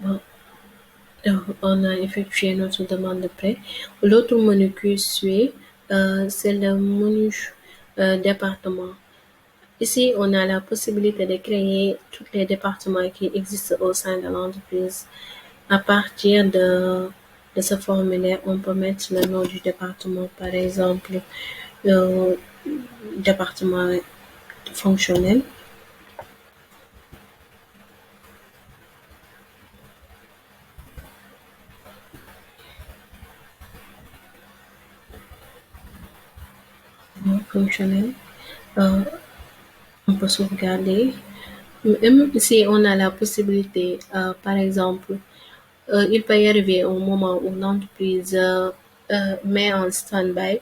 Bon, on a effectué notre demande de prêt. L'autre menu qui suit, c'est le menu département. Ici, on a la possibilité de créer tous les départements qui existent au sein de l'entreprise. À partir de ce formulaire, on peut mettre le nom du département, par exemple, le département fonctionnel. Fonctionnel. Euh, on peut sauvegarder. Même si on a la possibilité, par exemple, il peut y arriver au moment où l'entreprise met en stand-by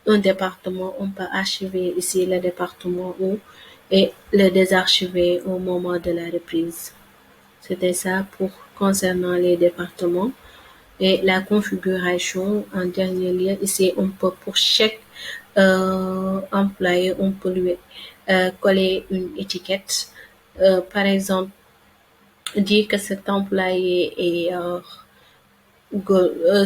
un département, on peut archiver ici le département ou et le désarchiver au moment de la reprise. C'était ça pour concernant les départements. Et la configuration, en dernier lieu, ici, on peut pour chaque employé, on peut lui coller une étiquette. Par exemple, dire que cet employé est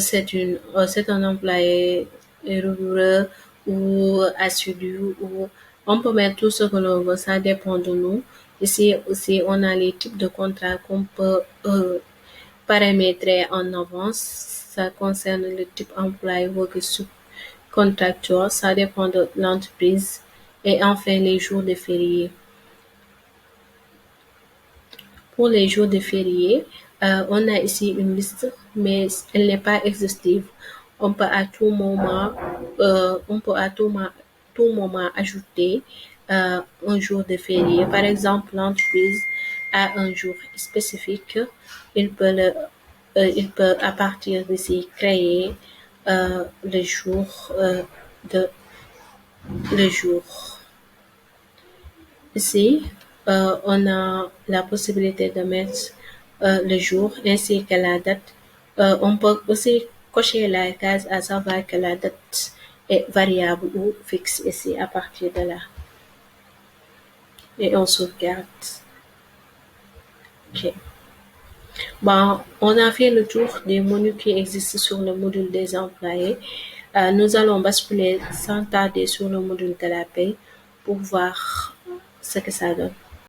c'est un employé rigoureux ou assidu ou on peut mettre tout ce que l'on veut, ça dépend de nous. Ici aussi, on a les types de contrats qu'on peut paramétrer en avance. Ça concerne le type employé ou subcontracteur, ça dépend de l'entreprise. Et enfin, les jours de férié. Pour les jours de férié, on a ici une liste, mais elle n'est pas exhaustive. On peut à tout moment, tout moment ajouter un jour de férié. Par exemple, l'entreprise a un jour spécifique. Il peut, il peut à partir d'ici créer le jour de le jour. Ici, on a la possibilité de mettre le jour ainsi que la date. On peut aussi cocher la case à savoir que la date est variable ou fixe ici à partir de là. Et on sauvegarde. OK. Bon, on a fait le tour des menus qui existent sur le module des employés. Nous allons basculer sans tarder sur le module de la paie pour voir ce que ça donne.